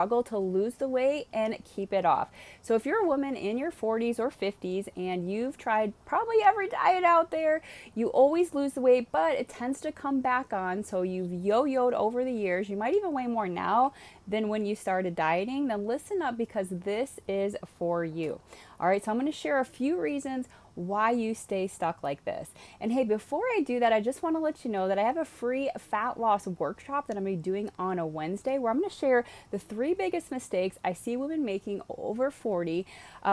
struggle to lose the weight and keep it off. So if you're a woman in your 40s or 50s and you've tried probably every diet out there, you always lose the weight, but it tends to come back on. So you've yo-yoed over the years. You might even weigh more now than when you started dieting. Then listen up, because this is for you. All right, so I'm going to share a few reasons why you stay stuck like this. And hey, before I do that, I just want to let you know that I have a free fat loss workshop that I'm going to be doing on a Wednesday, where I'm going to share the 3 biggest mistakes I see women making over 40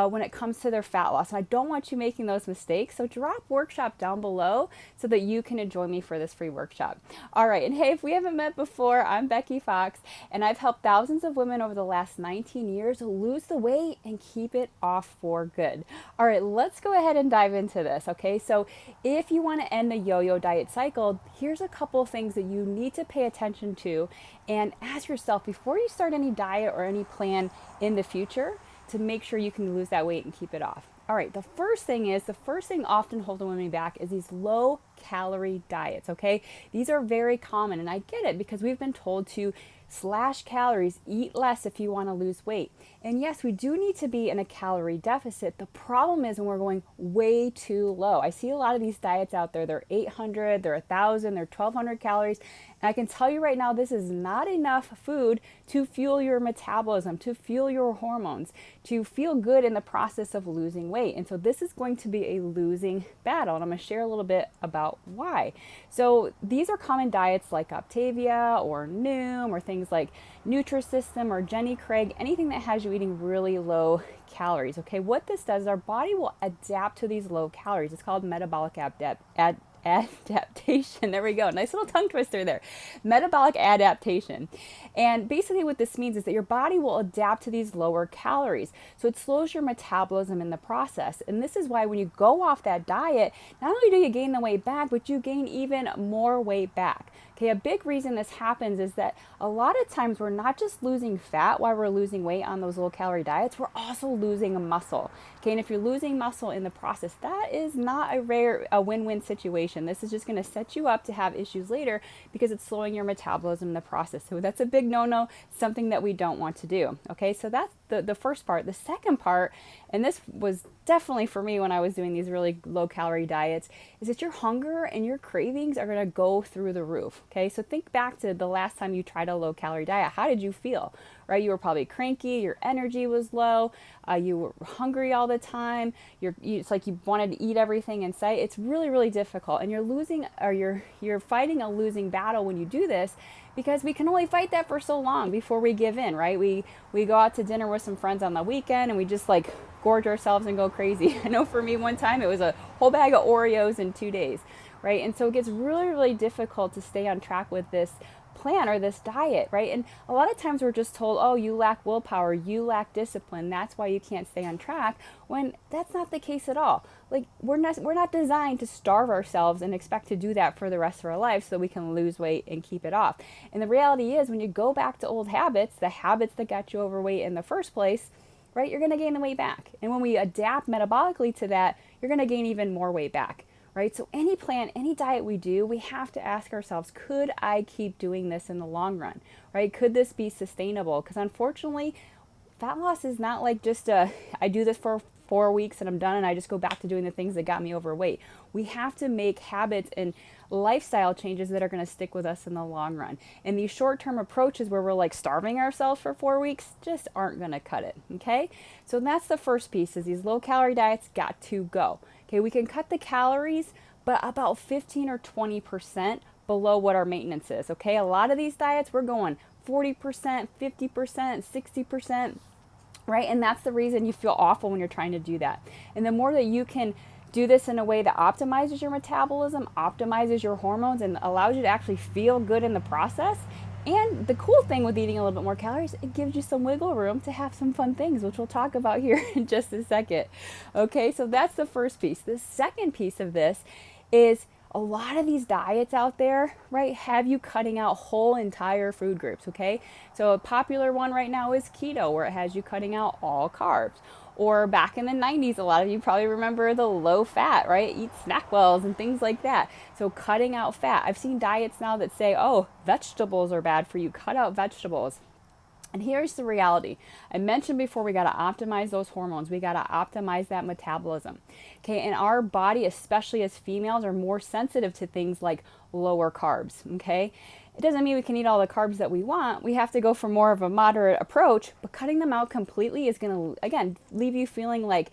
when it comes to their fat loss. And I don't want you making those mistakes. So drop workshop down below so that you can join me for this free workshop. All right, and hey, if we haven't met before, I'm Becky Fox, and I've helped thousands of women over the last 19 years lose the weight and keep it off for good. All right, let's go ahead and dive into this. Okay, so if you want to end the yo-yo diet cycle, here's a couple of things that you need to pay attention to and ask yourself before you start any diet or any plan in the future to make sure you can lose that weight and keep it off. All right, the first thing often holding women back is these low calorie diets, okay? These are very common, and I get it because we've been told to slash calories, eat less if you want to lose weight. And yes, we do need to be in a calorie deficit. The problem is when we're going way too low. I see a lot of these diets out there, they're 800, they're 1,000, they're 1,200 calories. And I can tell you right now, this is not enough food to fuel your metabolism, to fuel your hormones, to feel good in the process of losing weight. And so this is going to be a losing battle. And I'm going to share a little bit about why. So these are common diets like Optavia or Noom or things like Nutrisystem or Jenny Craig, anything that has you eating really low calories. Okay, what this does is our body will adapt to these low calories. It's called metabolic adaptation. There we go. Nice little tongue twister there. Metabolic adaptation. And basically what this means is that your body will adapt to these lower calories. So it slows your metabolism in the process. And this is why when you go off that diet, not only do you gain the weight back, but you gain even more weight back. Okay, a big reason this happens is that a lot of times we're not just losing fat while we're losing weight on those low calorie diets, we're also losing muscle. Okay, and if you're losing muscle in the process, that is not a win-win situation. This is just going to set you up to have issues later because it's slowing your metabolism in the process. So that's a big no-no, something that we don't want to do. Okay, so that's the first part. The second part, and this was definitely for me when I was doing these really low calorie diets, is that your hunger and your cravings are going to go through the roof. Okay, so think back to the last time you tried a low calorie diet. How did you feel? Right, you were probably cranky, your energy was low, you were hungry all the time, it's like you wanted to eat everything in sight. It's really, really difficult, and you're fighting a losing battle when you do this, because we can only fight that for so long before we give in, right? We go out to dinner with some friends on the weekend and we just like gorge ourselves and go crazy. I know for me one time it was a whole bag of Oreos in 2 days, right? And so it gets really, really difficult to stay on track with this plan or this diet, right? And a lot of times we're just told, oh, you lack willpower, you lack discipline, that's why you can't stay on track, when that's not the case at all. Like we're not designed to starve ourselves and expect to do that for the rest of our life so we can lose weight and keep it off. And the reality is, when you go back to old habits, the habits that got you overweight in the first place, right, you're going to gain the weight back. And when we adapt metabolically to that, you're going to gain even more weight back. Right? So any plan, any diet we do, we have to ask ourselves, could I keep doing this in the long run? Right? Could this be sustainable? Because unfortunately, fat loss is not like just I do this for 4 weeks and I'm done and I just go back to doing the things that got me overweight. We have to make habits and lifestyle changes that are going to stick with us in the long run. And these short-term approaches where we're like starving ourselves for 4 weeks just aren't going to cut it. Okay? So that's the first piece, is these low-calorie diets got to go. Okay, we can cut the calories, but about 15 or 20% below what our maintenance is. Okay, a lot of these diets, we're going 40%, 50%, 60%, right? And that's the reason you feel awful when you're trying to do that. And the more that you can do this in a way that optimizes your metabolism, optimizes your hormones, and allows you to actually feel good in the process. And the cool thing with eating a little bit more calories, it gives you some wiggle room to have some fun things, which we'll talk about here in just a second. Okay, so that's the first piece. The second piece of this is a lot of these diets out there, right, have you cutting out whole entire food groups, okay? So a popular one right now is keto, where it has you cutting out all carbs. Or back in the 90s, a lot of you probably remember the low fat, right? Eat SnackWells and things like that. So cutting out fat. I've seen diets now that say, oh, vegetables are bad for you. Cut out vegetables. And here's the reality. I mentioned before, we got to optimize those hormones. We got to optimize that metabolism. Okay, and our body, especially as females, are more sensitive to things like lower carbs. Okay, it doesn't mean we can eat all the carbs that we want. We have to go for more of a moderate approach, but cutting them out completely is going to, again, leave you feeling like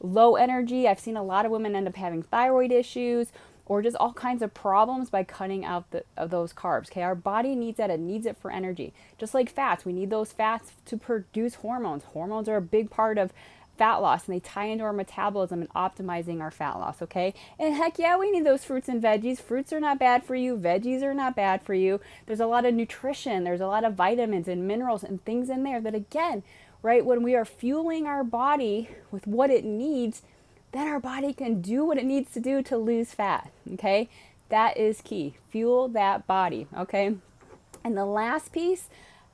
low energy. I've seen a lot of women end up having thyroid issues or just all kinds of problems by cutting out of those carbs. Okay, our body needs that. It needs it for energy. Just like fats, we need those fats to produce hormones. Hormones are a big part of fat loss, and they tie into our metabolism and optimizing our fat loss. Okay, and heck yeah, we need those fruits and veggies. Fruits are not bad for you. Veggies are not bad for you. There's a lot of nutrition. There's a lot of vitamins and minerals and things in there that, again, right, when we are fueling our body with what it needs, then our body can do what it needs to do to lose fat. Okay, that is key. Fuel that body. Okay, and the last piece,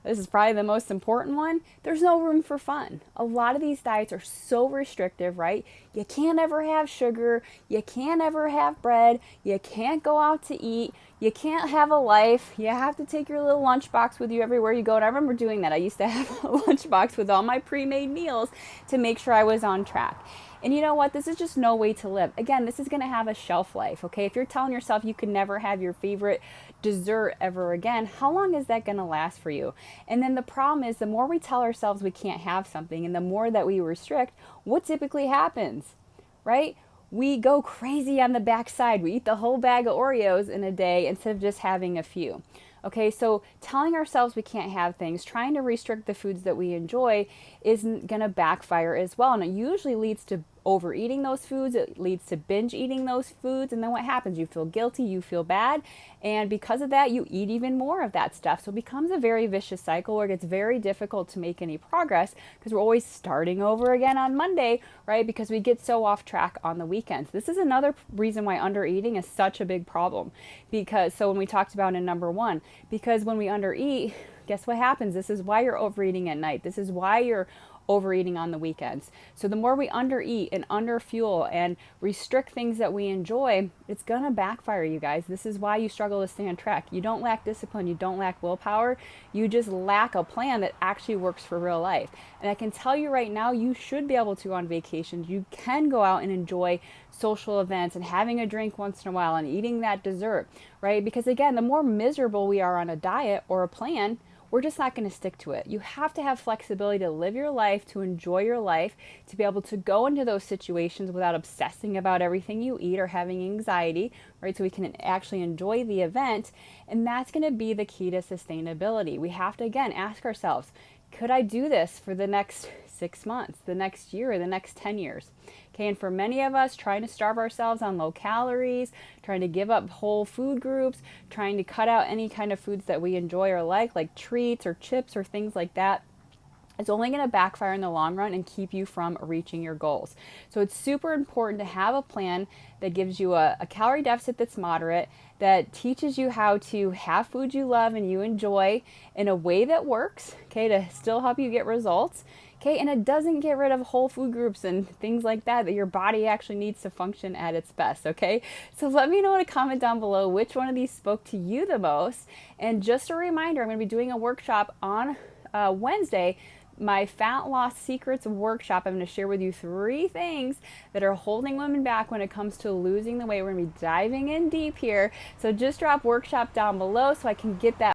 this is probably the most important one, there's no room for fun. A lot of these diets are so restrictive, right? You can't ever have sugar, you can't ever have bread, you can't go out to eat, you can't have a life, you have to take your little lunchbox with you everywhere you go. And I remember doing that. I used to have a lunchbox with all my pre-made meals to make sure I was on track. And you know what? This is just no way to live. Again, this is going to have a shelf life, okay? If you're telling yourself you can never have your favorite dessert ever again, how long is that going to last for you? And then the problem is, the more we tell ourselves we can't have something and the more that we restrict, what typically happens, right? We go crazy on the backside. We eat the whole bag of Oreos in a day instead of just having a few. Okay, so telling ourselves we can't have things, trying to restrict the foods that we enjoy, isn't going to backfire as well. And it usually leads to overeating those foods. It leads to binge eating those foods. And then what happens? You feel guilty, you feel bad. And because of that, you eat even more of that stuff. So it becomes a very vicious cycle where it gets very difficult to make any progress because we're always starting over again on Monday, right? Because we get so off track on the weekends. This is another reason why undereating is such a big problem. So when we talked about in number one, because when we undereat, guess what happens? This is why you're overeating at night. This is why you're overeating on the weekends. So the more we undereat and underfuel and restrict things that we enjoy, it's gonna backfire, you guys. This is why you struggle to stay on track. You don't lack discipline, you don't lack willpower, you just lack a plan that actually works for real life. And I can tell you right now, you should be able to on vacations. You can go out and enjoy social events and having a drink once in a while and eating that dessert, right? Because again, the more miserable we are on a diet or a plan, we're just not going to stick to it. You have to have flexibility to live your life, to enjoy your life, to be able to go into those situations without obsessing about everything you eat or having anxiety, right? So we can actually enjoy the event. And that's going to be the key to sustainability. We have to, again, ask ourselves, could I do this for the next 6 months, the next year, or the next 10 years? Okay, and for many of us, trying to starve ourselves on low calories, trying to give up whole food groups, trying to cut out any kind of foods that we enjoy or like treats or chips or things like that, it's only going to backfire in the long run and keep you from reaching your goals. So it's super important to have a plan that gives you a calorie deficit that's moderate, that teaches you how to have food you love and you enjoy in a way that works, okay, to still help you get results. Okay, and it doesn't get rid of whole food groups and things like that your body actually needs to function at its best, okay? So let me know in a comment down below which one of these spoke to you the most. And just a reminder, I'm going to be doing a workshop on Wednesday, my Fat Loss Secrets workshop. I'm going to share with you 3 things that are holding women back when it comes to losing the weight. We're going to be diving in deep here. So just drop workshop down below so I can get that